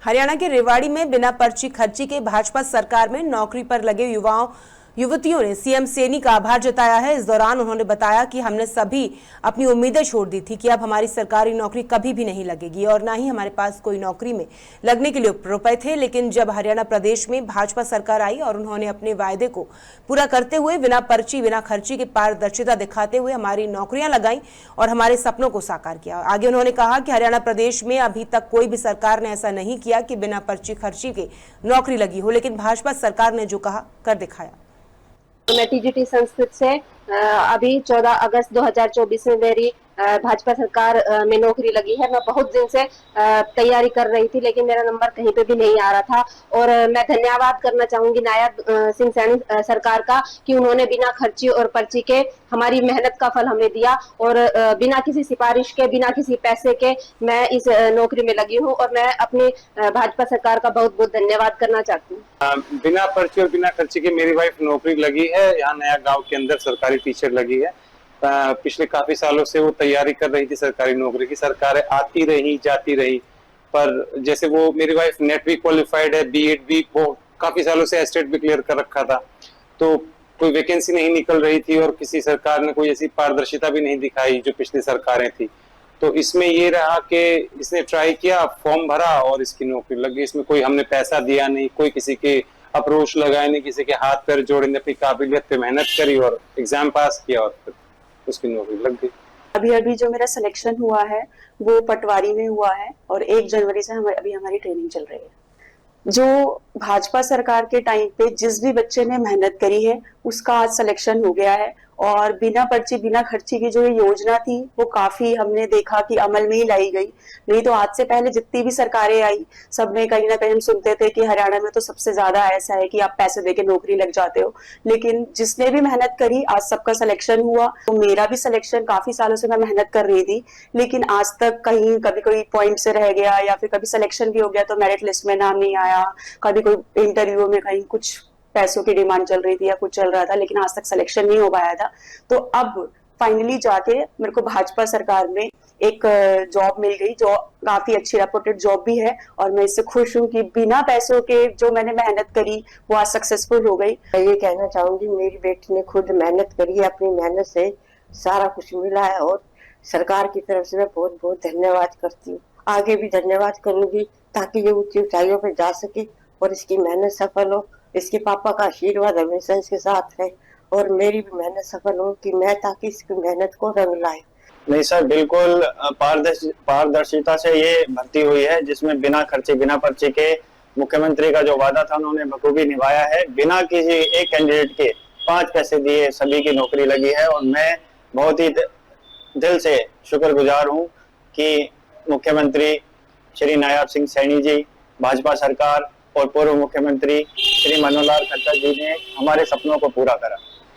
हरियाणा के रेवाड़ी में बिना पर्ची खर्ची के भाजपा सरकार में नौकरी पर लगे युवतियों ने सीएम सैनी का आभार जताया है। इस दौरान उन्होंने बताया कि हमने सभी अपनी उम्मीदें छोड़ दी थी कि अब हमारी सरकारी नौकरी कभी भी नहीं लगेगी और ना ही हमारे पास कोई नौकरी में लगने के लिए रुपए थे। लेकिन जब हरियाणा प्रदेश में भाजपा सरकार आई और उन्होंने अपने वायदे को पूरा करते हुए बिना पर्ची बिना खर्ची के पारदर्शिता दिखाते हुए हमारी नौकरियां लगाई और हमारे सपनों को साकार किया। आगे उन्होंने कहा कि हरियाणा प्रदेश में अभी तक कोई भी सरकार ने ऐसा नहीं किया कि बिना पर्ची खर्ची के नौकरी लगी हो, लेकिन भाजपा सरकार ने जो कहा कर दिखाया। मैं टीजीटी संस्कृत से अभी 14 अगस्त 2024 में मेरी भाजपा सरकार में नौकरी लगी है। मैं बहुत दिन से तैयारी कर रही थी, लेकिन मेरा नंबर कहीं पे भी नहीं आ रहा था और मैं धन्यवाद करना चाहूंगी नायब सिंह सैनी सरकार का कि उन्होंने बिना खर्ची और पर्ची के हमारी मेहनत का फल हमें दिया और बिना किसी सिफारिश के बिना किसी पैसे के मैं इस नौकरी में लगी हूँ और मैं अपनी भाजपा सरकार का बहुत बहुत धन्यवाद करना चाहती हूँ। बिना पर्ची और बिना खर्ची के मेरी वाइफ नौकरी लगी है। यहाँ नया गांव के अंदर सरकारी टीचर लगी है। पिछले काफी सालों से वो तैयारी कर रही थी सरकारी नौकरी की। सरकारें आती रही जाती रही, पर जैसे वो मेरी वाइफ नेट भी क्वालिफाइड है, बीएड भी, वो काफी सालों से एस्टेट भी क्लियर कर रखा था, तो कोई वैकेंसी नहीं निकल रही थी और किसी सरकार ने कोई ऐसी पारदर्शिता भी नहीं दिखाई जो पिछली सरकारें थी। तो इसमें ये रहा कि इसने ट्राई किया, फॉर्म भरा और इसकी नौकरी लग गई। इसमें कोई हमने पैसा दिया नहीं, कोई किसी के अप्रोच लगाए नहीं, किसी के हाथ पैर जोड़े नहीं, अपनी काबिलियत पे मेहनत करी और एग्जाम पास किया और फिर उसकी नौकरी लग गई। अभी जो मेरा सिलेक्शन हुआ है वो पटवारी में हुआ है और 1 जनवरी से अभी हमारी ट्रेनिंग चल रही है। जो भाजपा सरकार के टाइम पे जिस भी बच्चे ने मेहनत करी है उसका आज सिलेक्शन हो गया है और बिना पर्ची बिना खर्ची की जो ये योजना थी वो काफी हमने देखा कि अमल में ही लाई गई। नहीं तो आज से पहले जितनी भी सरकारें आई सबने कहीं ना कहीं हम सुनते थे कि हरियाणा में तो सबसे ज्यादा ऐसा है कि आप पैसे देके नौकरी लग जाते हो, लेकिन जिसने भी मेहनत करी आज सबका सिलेक्शन हुआ। तो मेरा भी सिलेक्शन काफी सालों से मैं मेहनत कर रही थी, लेकिन आज तक कहीं कभी कोई पॉइंट से रह गया या फिर कभी सिलेक्शन भी हो गया तो मेरिट लिस्ट में नाम नहीं आया, कभी कोई इंटरव्यू में कहीं कुछ पैसों की डिमांड चल रही थी या कुछ चल रहा था, लेकिन आज तक सिलेक्शन नहीं हो पाया था। तो अब फाइनली जाके मेरे को भाजपा सरकार में एक जॉब मिल गई जो काफी अच्छी रेपुटेड जॉब भी है और मैं इससे खुश हूँ कि बिना पैसों के जो मैंने मेहनत करी वो आज सक्सेसफुल हो गई। मैं ये कहना चाहूंगी मेरी बेटी ने खुद मेहनत करी है, अपनी मेहनत से सारा कुछ मिला है और सरकार की तरफ से मैं बहुत बहुत धन्यवाद करती हूँ। आगे भी धन्यवाद करूंगी ताकि ये ऊंची ऊंचाइयों पर जा सके और इसकी मेहनत सफल हो। इसके पापा का आशीर्वाद हमेशा इसके साथ है और मेरी भी मेहनत सफल हो कि मैं ताकि इसकी मेहनत को रंग लाए। नहीं सर, बिल्कुल पारदर्शिता से ये भर्ती हुई है जिसमें बिना खर्चे बिना पर्ची के मुख्यमंत्री का जो वादा था उन्होंने बखूबी निभाया है। बिना किसी एक कैंडिडेट के 5 पैसे दिए सभी की नौकरी लगी है और मैं बहुत ही दिल से शुक्रगुजार हूँ कि मुख्यमंत्री श्री नायब सिंह सैनी जी, भाजपा सरकार और पूर्व मुख्यमंत्री श्री मनोहर लाल खट्टर जी ने हमारे सपनों को पूरा करा।